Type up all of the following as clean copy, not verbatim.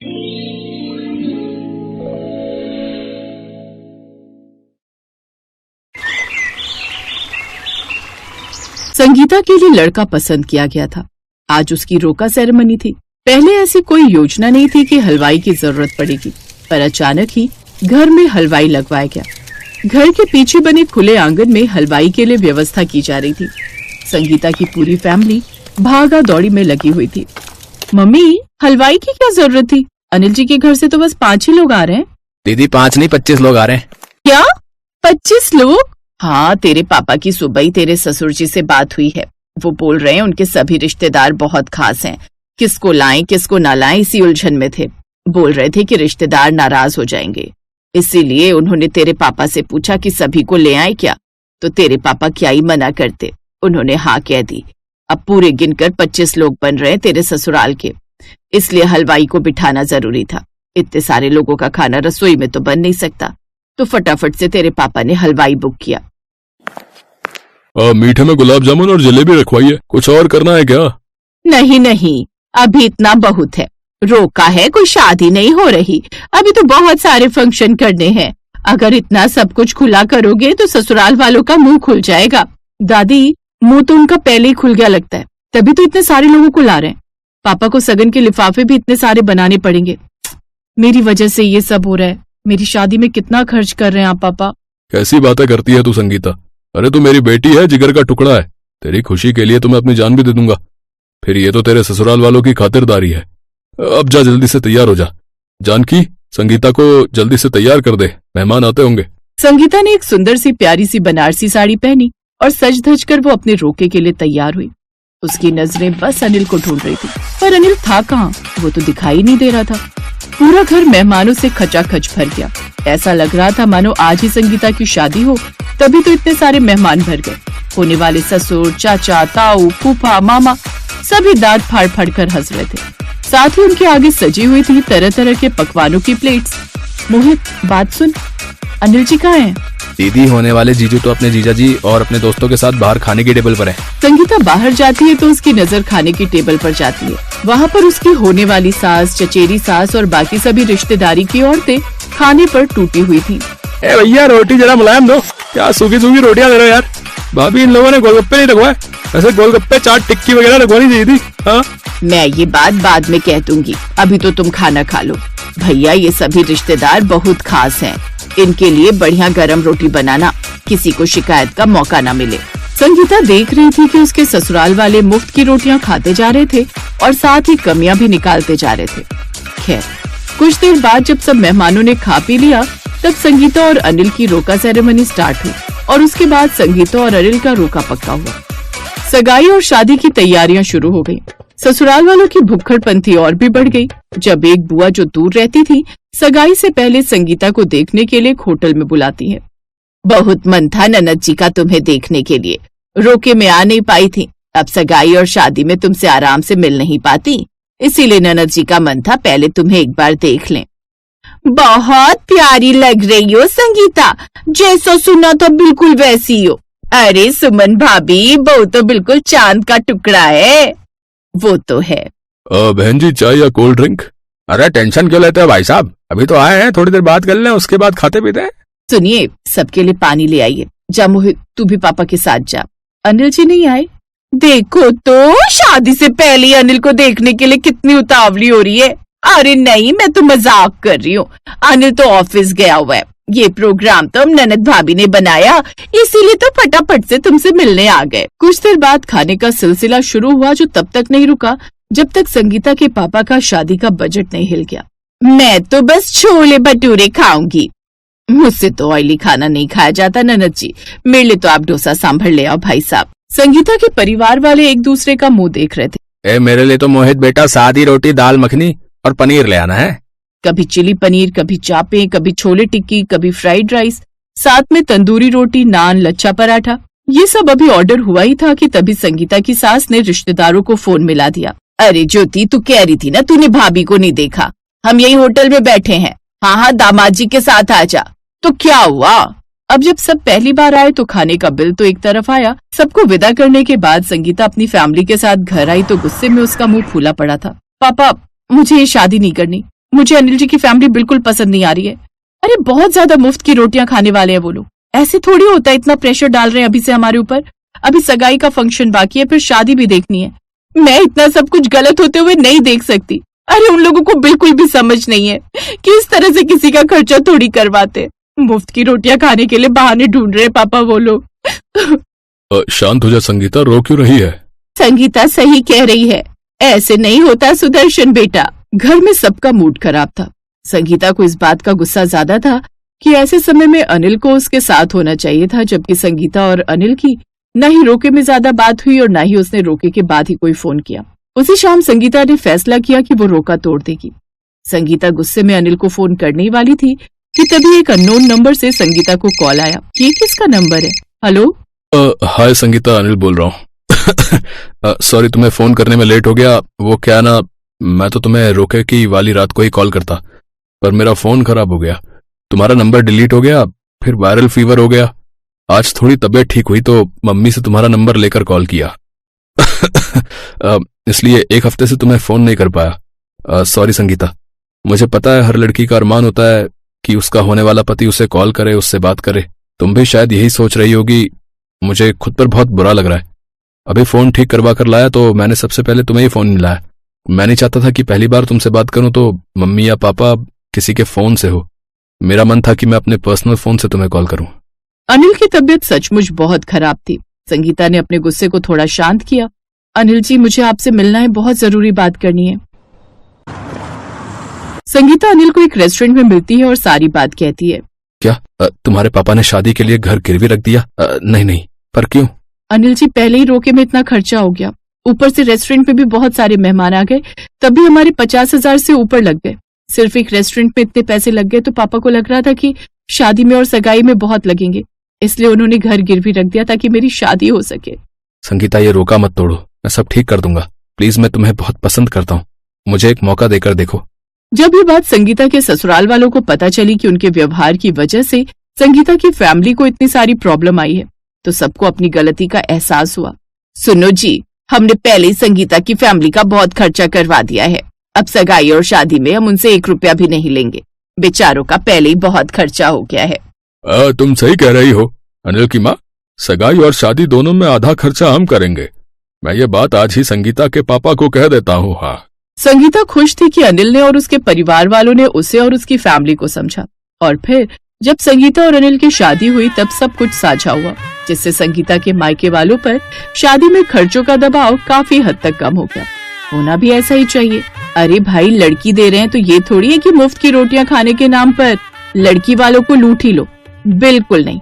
संगीता के लिए लड़का पसंद किया गया था। आज उसकी रोका सेरेमनी थी। पहले ऐसी कोई योजना नहीं थी कि हलवाई की जरूरत पड़ेगी, पर अचानक ही घर में हलवाई लगवाया गया। घर के पीछे बने खुले आंगन में हलवाई के लिए व्यवस्था की जा रही थी। संगीता की पूरी फैमिली भागा दौड़ी में लगी हुई थी। मम्मी, हलवाई की क्या जरूरत थी? अनिल जी के घर से तो बस 5 ही लोग आ रहे हैं। दीदी 5 नहीं 25 लोग आ रहे हैं। क्या 25 लोग? हाँ, तेरे पापा की सुबह ही तेरे ससुर जी से बात हुई है। वो बोल रहे हैं उनके सभी रिश्तेदार बहुत खास हैं। किसको लाएं किसको ना लाएं इसी उलझन में थे। बोल रहे थे कि रिश्तेदार नाराज हो जाएंगे, इसीलिए उन्होंने तेरे पापा से पूछा कि सभी को ले आए क्या, तो तेरे पापा क्या ही मना करते, उन्होंने हाँ कह दी। अब पूरे गिनकर 25 लोग बन रहे हैं तेरे ससुराल के, इसलिए हलवाई को बिठाना जरूरी था। इतने सारे लोगों का खाना रसोई में तो बन नहीं सकता, तो फटाफट से तेरे पापा ने हलवाई बुक किया। मीठे में गुलाब जामुन और जलेबी रखवाइए। कुछ और करना है क्या? नहीं नहीं, अभी इतना बहुत है। रोका है, कोई शादी नहीं हो रही, अभी तो बहुत सारे फंक्शन करने हैं। अगर इतना सब कुछ खुला करोगे तो ससुराल वालों का मुंह खुल जाएगा। दादी, मुंह तो उनका पहले ही खुल गया लगता है, तभी तो इतने सारे लोगों को ला रहे हैं। पापा को सगन के लिफाफे भी इतने सारे बनाने पड़ेंगे। मेरी वजह से ये सब हो रहा है। मेरी शादी में कितना खर्च कर रहे हैं आप पापा। कैसी बातें करती है तू संगीता? अरे तू मेरी बेटी है, जिगर का टुकड़ा है। तेरी खुशी के लिए तो मैं अपनी जान भी दे दूंगा। फिर ये तो तेरे ससुराल वालों की खातिरदारी है। अब जा जल्दी से तैयार हो जा। जानकी, संगीता को जल्दी से तैयार कर दे, मेहमान आते होंगे। संगीता ने एक सुंदर सी प्यारी सी बनारसी साड़ी पहनी और सज धज कर वो अपने रोके के लिए तैयार हुई। उसकी नजरें बस अनिल को ढूंढ रही थी, पर अनिल था कहाँ, वो तो दिखाई नहीं दे रहा था। पूरा घर मेहमानों से खचाखच भर गया। ऐसा लग रहा था मानो आज ही संगीता की शादी हो, तभी तो इतने सारे मेहमान भर गए। होने वाले ससुर, चाचा, ताऊ, फूफा, मामा सभी दांत फाड़ फाड़ कर हंस रहे थे। साथ ही उनके आगे सजी हुई थी तरह तरह के पकवानों की प्लेट्स। मोहित, बात सुन, अनिल जी कहाँ हैं? दीदी, होने वाले जीजू तो अपने जीजा जी और अपने दोस्तों के साथ बाहर खाने की टेबल पर है। संगीता बाहर जाती है तो उसकी नजर खाने की टेबल पर जाती है। वहाँ पर उसकी होने वाली सास, चचेरी सास और बाकी सभी रिश्तेदारी की औरतें खाने पर टूटी हुई थी। ए भैया, रोटी जरा मुलायम दो। क्या सूखी सूखी रोटियां दे रहे हो यार। भाभी, इन लोगों ने गोलगप्पे नहीं रखवाए? वैसे गोलगप्पे, चाट, टिक्की वगैरह रखवानी चाहिए थी। हाँ, मैं ये बात बाद में कह दूंगी, अभी तो तुम खाना खा लो। भैया, ये सभी रिश्तेदार बहुत खास हैं, इनके लिए बढ़िया गरम रोटी बनाना, किसी को शिकायत का मौका न मिले। संगीता देख रही थी कि उसके ससुराल वाले मुफ्त की रोटियां खाते जा रहे थे और साथ ही कमियां भी निकालते जा रहे थे। खैर, कुछ देर बाद जब सब मेहमानों ने खा पी लिया, तब संगीता और अनिल की रोका सेरेमनी स्टार्ट हुई और उसके बाद संगीता और अनिल का रोका पक्का हुआ। सगाई और शादी की तैयारियां शुरू हो गयी। ससुराल वालों की भुक्खड़पंथी और भी बढ़ गई जब एक बुआ जो दूर रहती थी, सगाई से पहले संगीता को देखने के लिए एक होटल में बुलाती है। बहुत मन था ननद जी का तुम्हें देखने के लिए, रोके में आ नहीं पाई थी। अब सगाई और शादी में तुमसे आराम से मिल नहीं पाती, इसीलिए ननद जी का मन था पहले तुम्हें एक बार देख लें। बहुत प्यारी लग रही हो संगीता, जैसा सुना था बिल्कुल वैसी हो। अरे सुमन भाभी, वो तो बिल्कुल चांद का टुकड़ा है। वो तो है। बहन जी, चाय या कोल्ड ड्रिंक? अरे टेंशन क्यों लेते हो भाई साहब, अभी तो आए हैं, थोड़ी देर बात कर लें, उसके बाद खाते पीते हैं। सुनिए, सबके लिए पानी ले आइए। जा मोहित, तू भी पापा के साथ जा। अनिल जी नहीं आए? देखो तो, शादी से पहले ही अनिल को देखने के लिए कितनी उतावली हो रही है। अरे नहीं, मैं तो मजाक कर रही हूँ। अनिल तो ऑफिस गया हुआ है। ये प्रोग्राम तो हम ननद भाभी ने बनाया, इसीलिए तो फटाफट से तुमसे मिलने आ गए। कुछ देर बाद खाने का सिलसिला शुरू हुआ, जो तब तक नहीं रुका जब तक संगीता के पापा का शादी का बजट नहीं हिल गया। मैं तो बस छोले भटूरे खाऊंगी, मुझसे तो ऑयली खाना नहीं खाया जाता ननद जी, मेरे लिए तो आप डोसा सांभर ले आओ भाई साहब। संगीता के परिवार वाले एक दूसरे का मुंह देख रहे थे। मेरे लिए तो मोहित बेटा सादी रोटी, दाल मखनी और पनीर ले आना है। कभी चिली पनीर, कभी चापे, कभी छोले टिक्की, कभी फ्राइड राइस, साथ में तंदूरी रोटी, नान, लच्छा पराठा। ये सब अभी ऑर्डर हुआ ही था कि तभी संगीता की सास ने रिश्तेदारों को फोन मिला दिया। अरे ज्योति, तू कह रही थी ना तूने भाभी को नहीं देखा, हम यही होटल में बैठे हैं। हाँ हाँ, दामाद जी के साथ आ जा। तो क्या हुआ? अब जब सब पहली बार आए तो खाने का बिल तो एक तरफ आया। सबको विदा करने के बाद संगीता अपनी फैमिली के साथ घर आई तो गुस्से में उसका मुंह फूला पड़ा था। पापा, मुझे ये शादी नहीं करनी, मुझे अनिल जी की फैमिली बिल्कुल पसंद नहीं आ रही है। अरे बहुत ज्यादा मुफ्त की रोटियां खाने वाले हैं वो लोग। ऐसे थोड़ी होता है, इतना प्रेशर डाल रहे हैं अभी से हमारे ऊपर। अभी सगाई का फंक्शन बाकी है, फिर शादी भी देखनी है। मैं इतना सब कुछ गलत होते हुए नहीं देख सकती। अरे उन लोगों को बिल्कुल भी समझ नहीं है कि इस तरह से किसी का खर्चा थोड़ी करवाते। मुफ्त की रोटियां खाने के लिए बहाने ढूंढ रहे पापा वो लोग। शांत हो जा संगीता, रो क्यों रही है? संगीता सही कह रही है, ऐसे नहीं होता सुदर्शन बेटा। घर में सबका मूड खराब था। संगीता को इस बात का गुस्सा ज्यादा था कि ऐसे समय में अनिल को उसके साथ होना चाहिए था, जबकि संगीता और अनिल की न ही रोके में ज्यादा बात हुई और न ही उसने रोके के बाद ही कोई फोन किया। उसी शाम संगीता ने फैसला किया कि वो रोका तोड़ देगी। संगीता गुस्से में अनिल को फोन करने ही वाली थी कि तभी एक अननोन नंबर से संगीता को कॉल आया। ये किसका नंबर है? हेलो। हाय संगीता, अनिल बोल रहा हूँ। सॉरी तुम्हें फोन करने में लेट हो गया। वो क्या ना, मैं तो तुम्हें रोके की वाली रात को ही कॉल करता, पर मेरा फोन खराब हो गया। तुम्हारा नंबर डिलीट हो गया, फिर वायरल फीवर हो गया। आज थोड़ी तबीयत ठीक हुई तो मम्मी से तुम्हारा नंबर लेकर कॉल किया। इसलिए एक हफ्ते से तुम्हें फोन नहीं कर पाया। सॉरी संगीता। मुझे पता है हर लड़की का अरमान होता है कि उसका होने वाला पति उसे कॉल करे, उससे बात करे। तुम भी शायद यही सोच रही होगी। मुझे खुद पर बहुत बुरा लग रहा है। अभी फोन ठीक करवा कर लाया तो मैंने सबसे पहले तुम्हें ही फोन मिलाया। मैं नहीं चाहता था कि पहली बार तुमसे बात करूं तो मम्मी या पापा किसी के फोन से हो। मेरा मन था कि मैं अपने पर्सनल फोन से तुम्हें कॉल करूं। अनिल की तबीयत सचमुच बहुत खराब थी। संगीता ने अपने गुस्से को थोड़ा शांत किया। अनिल जी, मुझे आपसे मिलना है, बहुत जरूरी बात करनी है। संगीता अनिल को एक रेस्टोरेंट में मिलती है और सारी बात कहती है। क्या तुम्हारे पापा ने शादी के लिए घर गिरवी रख दिया? नहीं, पर क्यों? अनिल जी, पहले ही रोके में इतना खर्चा हो गया, ऊपर से रेस्टोरेंट में भी बहुत सारे मेहमान आ गए, तभी हमारे 50,000 से ऊपर लग गए। सिर्फ एक रेस्टोरेंट में इतने पैसे लग गए तो पापा को लग रहा था कि शादी में और सगाई में बहुत लगेंगे, इसलिए उन्होंने घर गिरवी रख दिया ताकि मेरी शादी हो सके। संगीता, ये रोका मत तोड़ो, मैं सब ठीक कर दूंगा। प्लीज, मैं तुम्हें बहुत पसंद करता हूँ, मुझे एक मौका देकर देखो। जब ये बात संगीता के ससुराल वालों को पता चली कि उनके व्यवहार की वजह से संगीता की फैमिली को इतनी सारी प्रॉब्लम आई है, तो सबको अपनी गलती का एहसास हुआ। सुनो जी, हमने पहले ही संगीता की फैमिली का बहुत खर्चा करवा दिया है। अब सगाई और शादी में हम उनसे 1 रुपया भी नहीं लेंगे। बेचारों का पहले ही बहुत खर्चा हो गया है। तुम सही कह रही हो अनिल की माँ। सगाई और शादी दोनों में आधा खर्चा हम करेंगे। मैं ये बात आज ही संगीता के पापा को कह देता हूँ। हाँ। संगीता खुश थी कि अनिल ने और उसके परिवार वालों ने उसे और उसकी फैमिली को समझा। और फिर जब संगीता और अनिल की शादी हुई तब सब कुछ साझा हुआ, जिससे संगीता के मायके वालों पर शादी में खर्चों का दबाव काफी हद तक कम हो गया। होना भी ऐसा ही चाहिए। अरे भाई, लड़की दे रहे हैं तो ये थोड़ी है कि मुफ्त की रोटियां खाने के नाम पर लड़की वालों को लूट ही लो। बिल्कुल नहीं।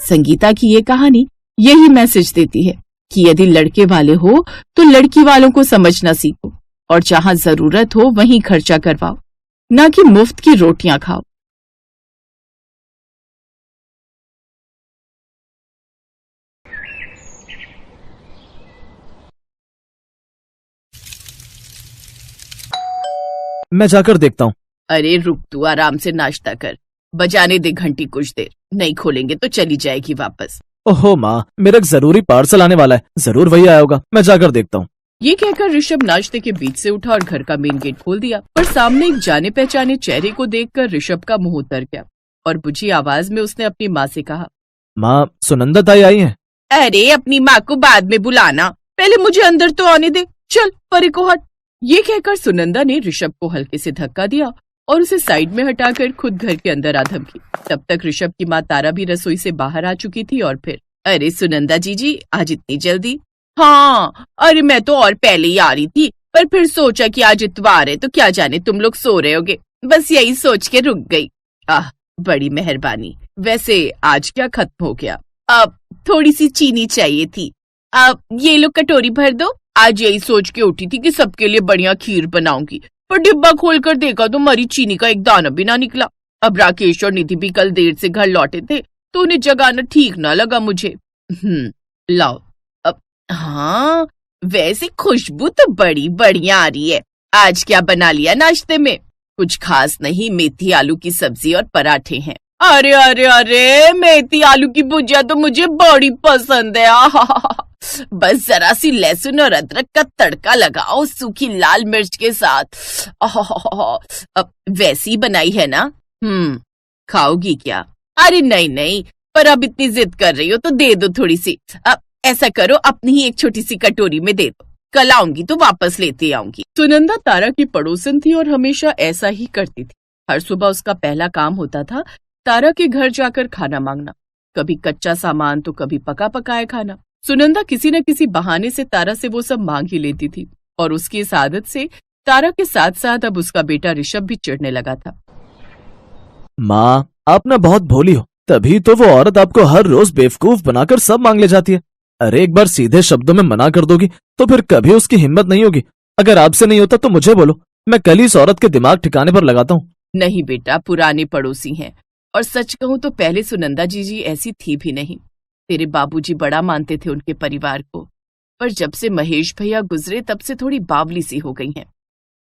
संगीता की ये कहानी यही मैसेज देती है कि यदि लड़के वाले हो तो लड़की वालों को समझना सीखो और जहाँ जरूरत हो वहीं खर्चा करवाओ, न कि मुफ्त की रोटियां खाओ। मैं जाकर देखता हूँ। अरे रुक, तू आराम से नाश्ता कर, बजाने दे घंटी कुछ देर, नहीं खोलेंगे तो चली जाएगी वापस। ओहो माँ, मेरा एक जरूरी पार्सल आने वाला है, जरूर वही आया होगा, मैं जाकर देखता हूँ। ये कहकर ऋषभ नाश्ते के बीच से उठा और घर का मेन गेट खोल दिया, पर सामने एक जाने पहचाने चेहरे को देखकर ऋषभ का मुंह उतर गया और बुझी आवाज में उसने अपनी माँ से कहा, माँ, सुनंदा ताई आई है। अरे अपनी माँ को बाद में बुलाना, पहले मुझे अंदर तो आने दे, चल परे को हट। ये कहकर सुनंदा ने ऋषभ को हल्के से धक्का दिया और उसे साइड में हटाकर खुद घर के अंदर आ धमकी। तब तक ऋषभ की माँ तारा भी रसोई से बाहर आ चुकी थी और फिर, अरे सुनंदा जी आज इतनी जल्दी? हाँ, अरे मैं तो और पहले ही आ रही थी, पर फिर सोचा कि आज इतवार है तो क्या जाने तुम लोग सो रहे होगे, बस यही सोच के रुक गई। आह, बड़ी मेहरबानी। वैसे आज क्या खत्म हो गया? अब थोड़ी सी चीनी चाहिए थी, अब ये लो कटोरी भर दो। आज यही सोच के उठी थी कि सबके लिए बढ़िया खीर बनाऊंगी, पर डिब्बा खोलकर देखा तो मरी चीनी का एक दाना भी ना निकला। अब राकेश और निधि भी कल देर से घर लौटे थे तो उन्हें जगाना ठीक ना लगा मुझे। लाओ। अब हाँ, वैसे खुशबू तो बड़ी बढ़िया आ रही है। आज क्या बना लिया नाश्ते में? कुछ खास नहीं, मेथी आलू की सब्जी और पराठे हैं। अरे अरे अरे, मेथी आलू की भुजिया तो मुझे बड़ी पसंद है। बस जरा सी लहसुन और अदरक का तड़का लगाओ सूखी लाल मिर्च के साथ। अब वैसी बनाई है ना? खाओगी क्या? अरे नहीं नहीं, पर अब इतनी जिद कर रही हो तो दे दो थोड़ी सी। अब ऐसा करो, अपनी ही एक छोटी सी कटोरी में दे दो, कल आऊंगी तो वापस लेते आऊंगी। सुनंदा तारा की पड़ोसन थी और हमेशा ऐसा ही करती थी। हर सुबह उसका पहला काम होता था तारा के घर जाकर खाना मांगना, कभी कच्चा सामान तो कभी पका पकाया खाना। सुनंदा किसी न किसी बहाने से तारा से वो सब मांग ही लेती थी और उसकी इस आदत से तारा के साथ साथ अब उसका बेटा ऋषभ भी चिढ़ने लगा था। माँ, आप ना बहुत भोली हो, तभी तो वो औरत आपको हर रोज बेवकूफ बनाकर सब मांग ले जाती है। अरे एक बार सीधे शब्दों में मना कर दोगी तो फिर कभी उसकी हिम्मत नहीं होगी। अगर आपसे नहीं होता तो मुझे बोलो, मैं कल ही इस औरत के दिमाग ठिकाने पर लगाता हूँ। नहीं बेटा, पुराने पड़ोसी हैं और सच कहूं तो पहले सुनंदा जी ऐसी थी भी नहीं। तेरे बाबूजी बड़ा मानते थे उनके परिवार को, पर जब से महेश भैया गुजरे तब से थोड़ी बावली सी हो गई हैं।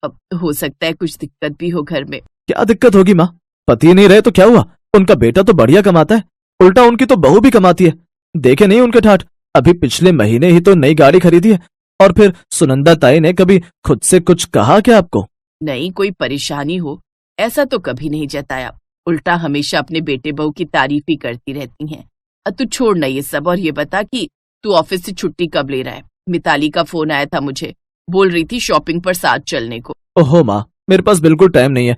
अब हो सकता है कुछ दिक्कत भी हो घर में। क्या दिक्कत होगी माँ? पति नहीं रहे तो क्या हुआ? उनका बेटा तो बढ़िया कमाता है, उल्टा उनकी तो बहू भी कमाती है। देखे नहीं उनके ठाठ? अभी पिछले महीने ही तो नई गाड़ी खरीदी है। और फिर सुनंदा ताई ने कभी खुद से कुछ कहा क्या आपको? नहीं, कोई परेशानी हो ऐसा तो कभी नहीं जताया, उल्टा हमेशा अपने बेटे बहू की तारीफ ही करती रहती हैं। तू छोड़ ना ये सब और ये बता कि तू ऑफिस से छुट्टी कब ले रहा है? मिताली का फोन आया था मुझे, बोल रही थी शॉपिंग पर साथ चलने को। ओहो माँ, मेरे पास बिल्कुल टाइम नहीं है।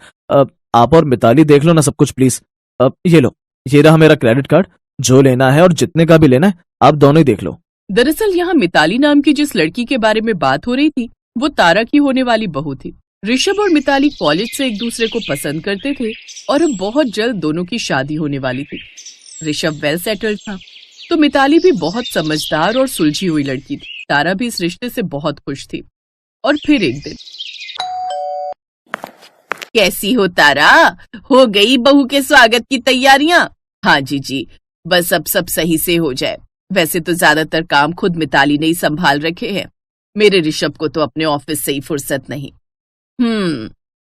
आप और मिताली देख लो ना सब कुछ प्लीज। ये लो, ये रहा मेरा क्रेडिट कार्ड, जो लेना है और जितने का भी लेना है आप दोनों ही देख लो। दरअसल यहाँ मिताली नाम की जिस लड़की के बारे में बात हो रही थी वो तारा की होने वाली बहू थी। ऋषभ और मिताली कॉलेज से एक दूसरे को पसंद करते थे और अब बहुत जल्द दोनों की शादी होने वाली थी। ऋषभ वेल सेटल्ड था तो मिताली भी बहुत समझदार और सुलझी हुई लड़की थी। तारा भी इस रिश्ते से बहुत खुश थी। और फिर एक दिन, कैसी हो तारा? हो गई बहू के स्वागत की तैयारियां? हाँ जी, बस अब सब सही से हो जाए। वैसे तो ज्यादातर काम खुद मिताली ने ही संभाल रखे हैं, मेरे ऋषभ को तो अपने ऑफिस से ही फुर्सत नहीं।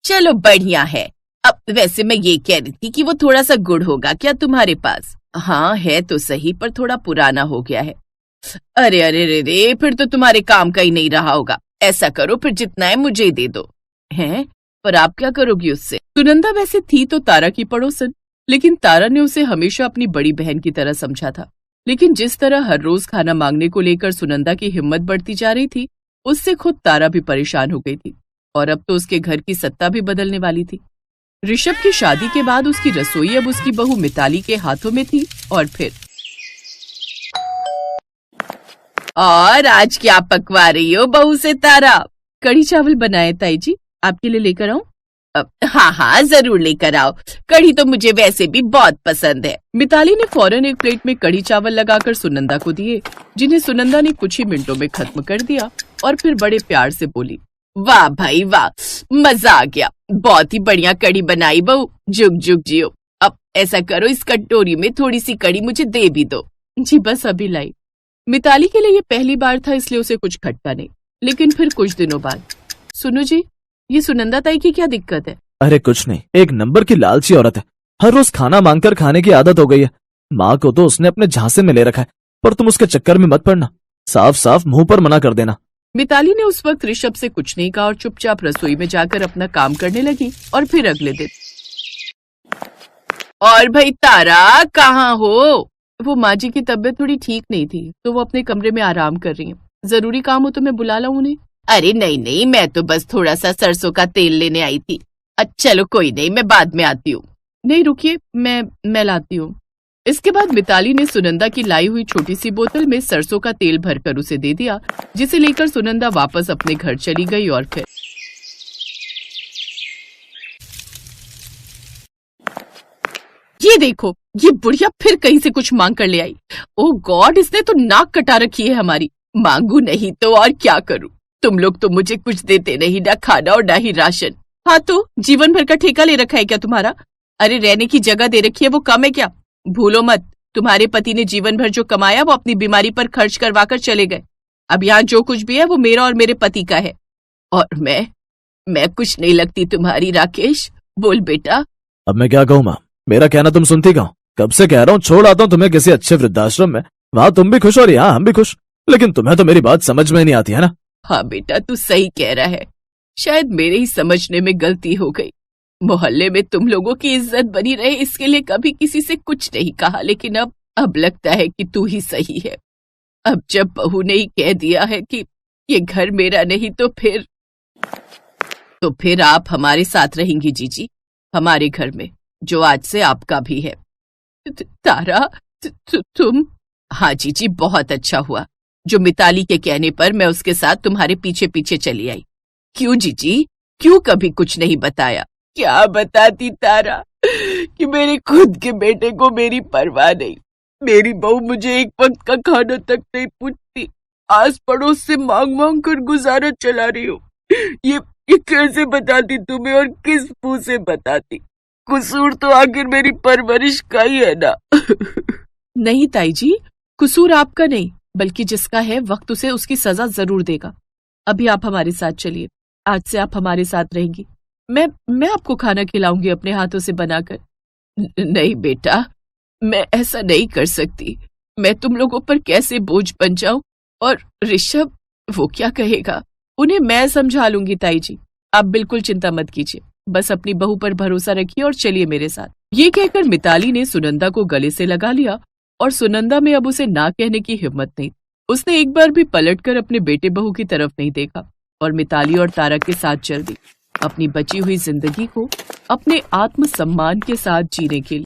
चलो बढ़िया है। अब वैसे मैं ये कह रही थी कि वो थोड़ा सा गुड़ होगा क्या तुम्हारे पास? हाँ है तो सही, पर थोड़ा पुराना हो गया है। अरे अरे रे रे, फिर तो तुम्हारे काम का ही नहीं रहा होगा। ऐसा करो फिर जितना है मुझे ही दे दो। हैं? पर आप क्या करोगी उससे? सुनंदा वैसे थी तो तारा की पड़ोसन, लेकिन तारा ने उसे हमेशा अपनी बड़ी बहन की तरह समझा था। लेकिन जिस तरह हर रोज खाना मांगने को लेकर सुनंदा की हिम्मत बढ़ती जा रही थी, उससे खुद तारा भी परेशान हो गई थी और अब तो उसके घर की सत्ता भी बदलने वाली थी। ऋषभ की शादी के बाद उसकी रसोई अब उसकी बहू मिताली के हाथों में थी। और आज क्या पकवा रही हो बहू से तारा? कढ़ी चावल बनाए ताई जी, आपके लिए लेकर आऊं? हाँ जरूर लेकर आओ, कढ़ी तो मुझे वैसे भी बहुत पसंद है। मिताली ने फौरन एक प्लेट में कढ़ी चावल लगाकर सुनंदा को दिए, जिन्हें सुनंदा ने कुछ ही मिनटों में खत्म कर दिया और फिर बड़े प्यार से बोली, वाह भाई वाह, मजा आ गया, बहुत ही बढ़िया कढ़ी बनाई बहू, जुग जुग जियो। अब ऐसा करो, इस कटोरी में थोड़ी सी कढ़ी मुझे दे भी दो। जी बस अभी लाई। मिताली के लिए ये पहली बार था, इसलिए उसे कुछ खटका नहीं। लेकिन फिर कुछ दिनों बाद, सुनो जी, ये सुनंदा ताई की क्या दिक्कत है? अरे कुछ नहीं, एक नंबर की लालची औरत है, हर रोज खाना मांगकर खाने की आदत हो गई है। माँ को तो उसने अपने झांसे में ले रखा है, पर तुम उसके चक्कर में मत पड़ना, साफ साफ मुंह पर मना कर देना। मिताली ने उस वक्त ऋषभ से कुछ नहीं कहा और चुपचाप रसोई में जाकर अपना काम करने लगी। और फिर अगले दिन, और भाई तारा कहाँ हो? वो माँ जी की तबीयत थोड़ी ठीक नहीं थी तो वो अपने कमरे में आराम कर रही हैं। जरूरी काम हो तो मैं बुला लाऊं उन्हें? अरे नहीं नहीं, मैं तो बस थोड़ा सा सरसों का तेल लेने आई थी। अच्छा चलो कोई नहीं, मैं बाद में आती हूँ। नहीं रुकिए, मैं लाती हूँ। इसके बाद मिताली ने सुनंदा की लाई हुई छोटी सी बोतल में सरसों का तेल भरकर उसे दे दिया, जिसे लेकर सुनंदा वापस अपने घर चली गई। और फिर ये देखो, ये बुढ़िया फिर कहीं से कुछ मांग कर ले आई। ओह गॉड, इसने तो नाक कटा रखी है हमारी। मांगू नहीं तो और क्या करूं? तुम लोग तो मुझे कुछ देते नहीं, ना खाना और ना ही राशन। हाँ तो जीवन भर का ठेका ले रखा है क्या तुम्हारा? अरे रहने की जगह दे रखी है, वो कम है क्या? भूलो मत, तुम्हारे पति ने जीवन भर जो कमाया वो अपनी बीमारी पर खर्च करवा कर चले गए। अब यहाँ जो कुछ भी है वो मेरा और मेरे पति का है। और मैं कुछ नहीं लगती तुम्हारी राकेश? बोल बेटा। अब मैं क्या कहूँ माँ, मेरा कहना तुम सुनती कहो? कब से कह रहा हूँ छोड़ आता हूँ तुम्हें किसी अच्छे वृद्धाश्रम में, वहाँ तुम भी खुश और यहाँ हम भी खुश। लेकिन तुम्हें तो मेरी बात समझ में नहीं आती है ना। हाँ बेटा, तू सही कह रहा है। शायद मेरे ही समझने में गलती हो गई। मोहल्ले में तुम लोगों की इज्जत बनी रहे इसके लिए कभी किसी से कुछ नहीं कहा, लेकिन अब लगता है कि तू ही सही है। अब जब बहू ने ही कह दिया है कि ये घर मेरा नहीं, तो फिर आप हमारे साथ रहेंगी जीजी, हमारे घर में, जो आज से आपका भी है। तारा, तुम? हाँ जीजी, बहुत अच्छा हुआ जो मिताली के कहने पर मैं उसके साथ तुम्हारे पीछे पीछे चली आई। क्यों जीजी, क्यों कभी कुछ नहीं बताया? क्या बताती तारा कि मेरे खुद के बेटे को मेरी परवाह नहीं। मेरी बहू मुझे एक वक्त का खाना तक नहीं पूछती, आस पड़ोस से मांग मांग कर गुजारा चला रही हूँ। ये कैसे बताती तुम्हें, और किस मुंह से बताती? कसूर तो आखिर मेरी परवरिश का ही है ना। नहीं ताई जी, कसूर आपका नहीं, बल्कि जिसका है वक्त उसे उसकी सजा जरूर देगा। अभी आप हमारे साथ चलिए, आज से आप हमारे साथ रहेंगी। मैं आपको खाना खिलाऊंगी अपने हाथों से बनाकर। नहीं बेटा, मैं ऐसा नहीं कर सकती। मैं तुम लोगों पर कैसे बोझ बन जाऊं, और ऋषभ वो क्या कहेगा? उन्हें मैं समझा लूंगी ताई जी, आप बिल्कुल चिंता मत कीजिए। बस अपनी बहू पर भरोसा रखिए और चलिए मेरे साथ। ये कहकर मिताली ने सुनंदा को गले से लगा लिया और सुनंदा में अब उसे ना कहने की हिम्मत नहीं। उसने एक बार भी पलटकर अपने बेटे बहू की तरफ नहीं देखा और मिताली और तारा के साथ चल दी, अपनी बची हुई जिंदगी को अपने आत्मसम्मान के साथ जीने के लिए।